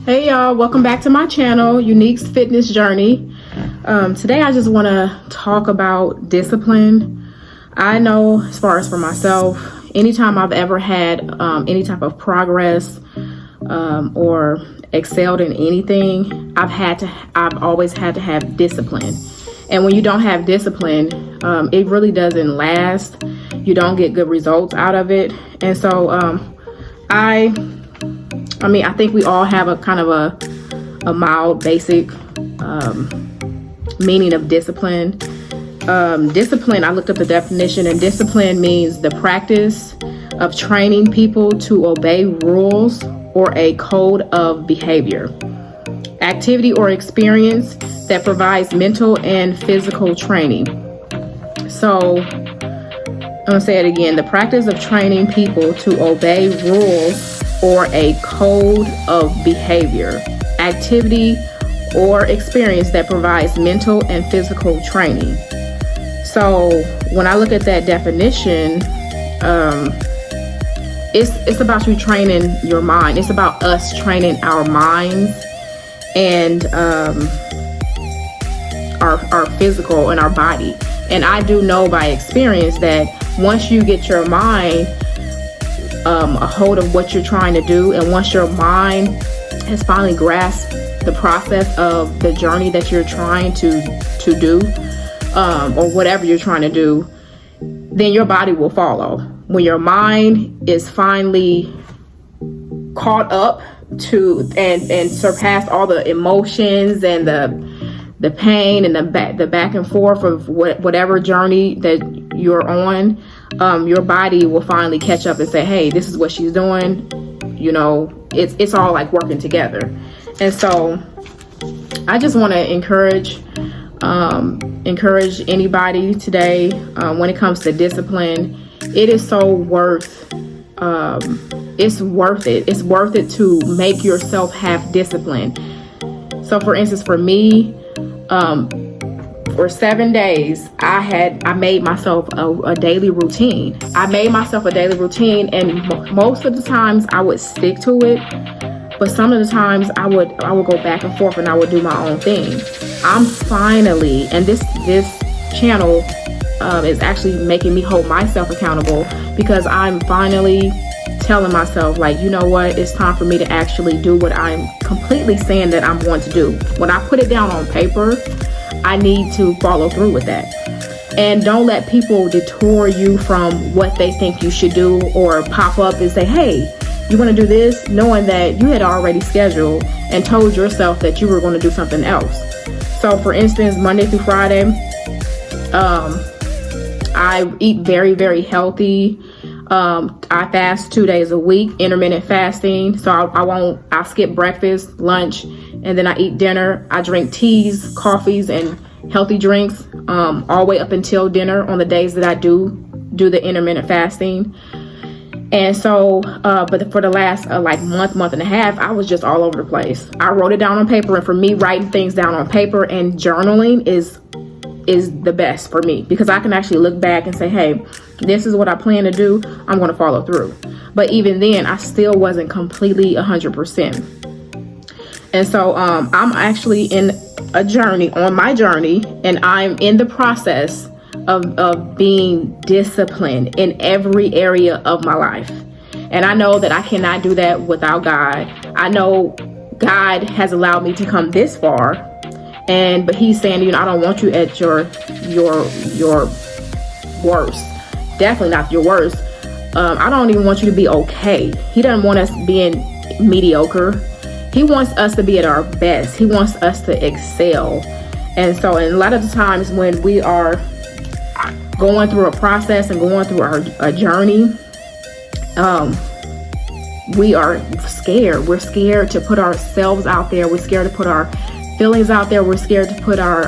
Hey y'all, welcome back to my channel, Unique's Fitness Journey. Today I just want to talk about discipline. I know, as far as for myself, anytime I've ever had any type of progress or excelled in anything, I've always had to have discipline. And when you don't have discipline, it really doesn't last. You don't get good results out of it. And so I think we all have a kind of a mild, basic meaning of discipline. Discipline, I looked up the definition, and discipline means the practice of training people to obey rules or a code of behavior, activity or experience that provides mental and physical training. So I'm gonna say it again: the practice of training people to obey rules or a code of behavior, activity or experience that provides mental and physical training. So when I look at that definition, it's about you training your mind. It's about us training our minds and our physical and our body. And I do know by experience that once you get your mind a hold of what you're trying to do, and once your mind has finally grasped the process of the journey that you're trying to do, or whatever you're trying to do, then your body will follow. When your mind is finally caught up to and surpassed all the emotions and the pain and the back and forth of whatever journey that you're on, your body will finally catch up and say, hey, this is what she's doing. You know, it's all like working together. And so I just want to encourage anybody today, when it comes to discipline. It is so worth it's worth it. It's worth it to make yourself have discipline. So for instance, for me, for 7 days, I made myself a daily routine. I made myself a daily routine, and most of the times I would stick to it, but some of the times I would go back and forth and I would do my own thing. I'm finally, and this channel is actually making me hold myself accountable, because I'm finally telling myself, like, you know what, it's time for me to actually do what I'm completely saying that I'm going to do. When I put it down on paper, I need to follow through with that. And don't let people detour you from what they think you should do, or pop up and say, hey, you want to do this, knowing that you had already scheduled and told yourself that you were going to do something else. So for instance, Monday through Friday, I eat very, very healthy. I fast 2 days a week, intermittent fasting. So I'll skip breakfast, lunch, and then I eat dinner. I drink teas, coffees, and healthy drinks all the way up until dinner on the days that I do the intermittent fasting. And so, but for the last month and a half, I was just all over the place. I wrote it down on paper, and for me, writing things down on paper and journaling is the best for me, because I can actually look back and say, hey, this is what I plan to do. I'm going to follow through. But even then, I still wasn't completely 100%. And so I'm actually in on my journey, and I'm in the process of being disciplined in every area of my life. And I know that I cannot do that without God. I know God has allowed me to come this far, but he's saying, you know, I don't want you at your worst. Definitely not your worst. I don't even want you to be okay. He doesn't want us being mediocre. He wants us to be at our best. He wants us to excel. And so, and a lot of the times when we are going through a process and going through a journey, we are scared. We're scared to put ourselves out there. We're scared to put our feelings out there. We're scared to put our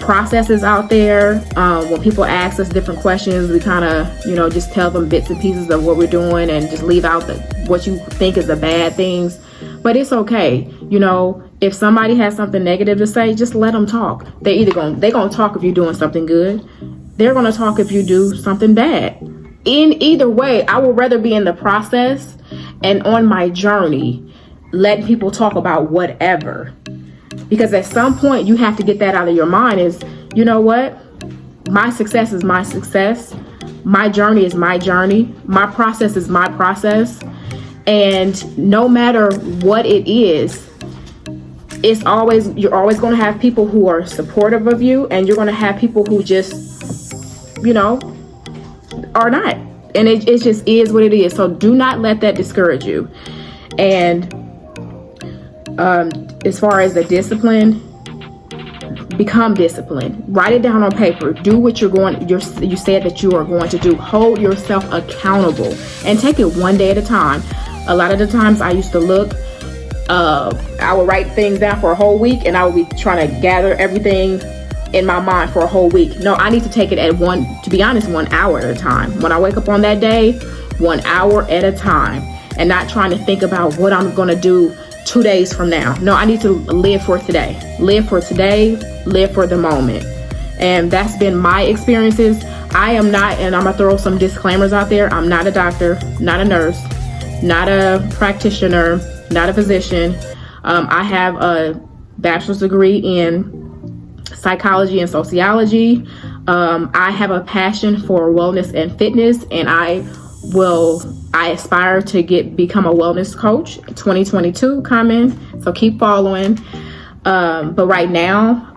processes out there. When people ask us different questions, we kind of, you know, just tell them bits and pieces of what we're doing and just leave out what you think is the bad things. But it's okay. You know, if somebody has something negative to say, just let them talk. They're going to talk if you're doing something good. They're going to talk if you do something bad. In either way, I would rather be in the process and on my journey, letting people talk about whatever. Because at some point you have to get that out of your mind is, you know what? My success is my success. My journey is my journey. My process is my process. And no matter what it is, you're always going to have people who are supportive of you, and you're going to have people who just, are not. And it just is what it is. So do not let that discourage you. And as far as the discipline, become disciplined. Write it down on paper. Do what you said that you are going to do. Hold yourself accountable and take it one day at a time. A lot of the times I used to look, I would write things down for a whole week, and I would be trying to gather everything in my mind for a whole week. No, I need to take it at 1 hour at a time. When I wake up on that day, 1 hour at a time, and not trying to think about what I'm going to do 2 days from now. No, I need to live for today. Live for today, live for the moment. And that's been my experiences. I am not, and I'm going to throw some disclaimers out there. I'm not a doctor, not a nurse, not a practitioner, not a physician. I have a bachelor's degree in psychology and sociology. I have a passion for wellness and fitness, and I aspire to become a wellness coach. 2022 coming, so keep following. But right now,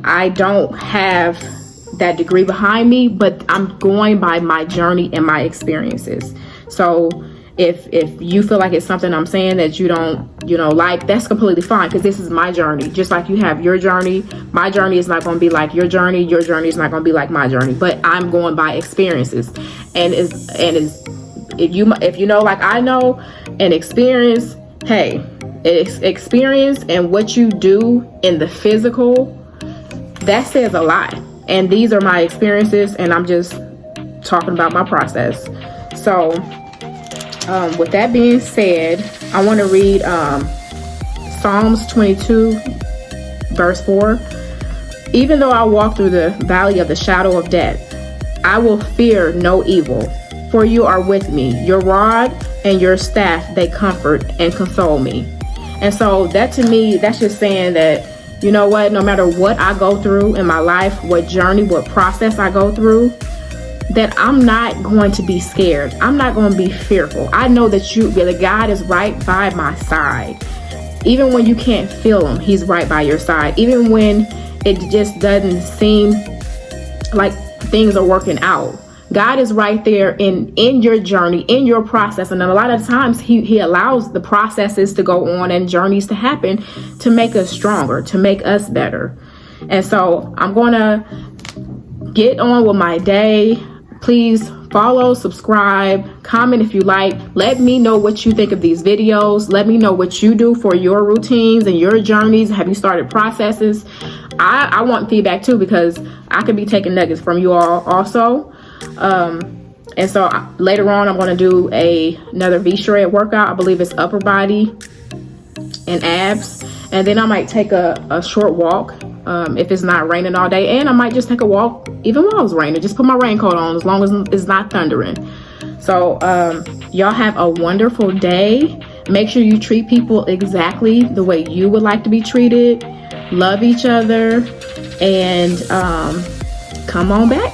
I don't have that degree behind me, but I'm going by my journey and my experiences. So if you feel like it's something I'm saying that you don't, like, that's completely fine, because this is my journey. Just like you have your journey, my journey is not going to be like your journey is not going to be like my journey, but I'm going by experiences. And if you know, like I know, and experience, hey, it's experience, and what you do in the physical, that says a lot. And these are my experiences, and I'm just talking about my process. So with that being said, I want to read Psalms 22 verse 4. Even though I walk through the valley of the shadow of death, I will fear no evil, for you are with me. Your rod and your staff, they comfort and console me. And so that, to me, that's just saying that, you know what, no matter what I go through in my life, what journey, what process I go through, that I'm not going to be scared. I'm not going to be fearful. I know that God is right by my side. Even when you can't feel him, he's right by your side. Even when it just doesn't seem like things are working out, God is right there in your journey, in your process. And a lot of times he allows the processes to go on and journeys to happen to make us stronger, to make us better. And so I'm going to get on with my day. Please follow, subscribe, comment if you like. Let me know what you think of these videos. Let me know what you do for your routines and your journeys. Have you started processes? I want feedback too, because I could be taking nuggets from you all also. And so later on, I'm going to do another V-shred workout. I believe it's upper body and abs. And then I might take a short walk if it's not raining all day. And I might just take a walk even while it's raining. Just put my raincoat on as long as it's not thundering. So y'all have a wonderful day. Make sure you treat people exactly the way you would like to be treated. Love each other. And come on back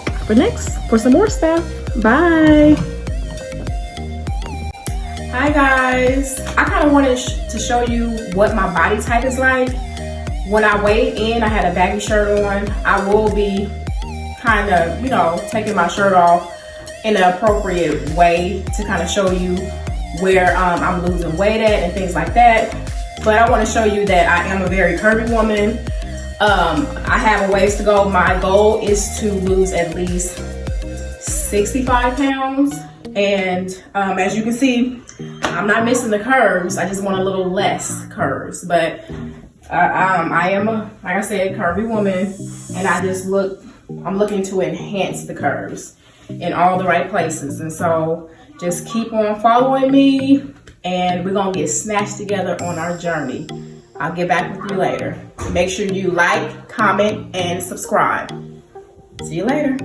for some more stuff. Bye. Hi guys. I kind of wanted to show you what my body type is like. When I weigh in, I had a baggy shirt on. I will be kind of, taking my shirt off in an appropriate way to kind of show you where I'm losing weight at and things like that. But I want to show you that I am a very curvy woman. I have a ways to go. My goal is to lose at least 65 pounds. And as you can see, I'm not missing the curves. I just want a little less curves. But I am, like I said, curvy woman. And I'm looking to enhance the curves in all the right places. And so just keep on following me, and we're going to get snatched together on our journey. I'll get back with you later. Make sure you like, comment, and subscribe. See you later.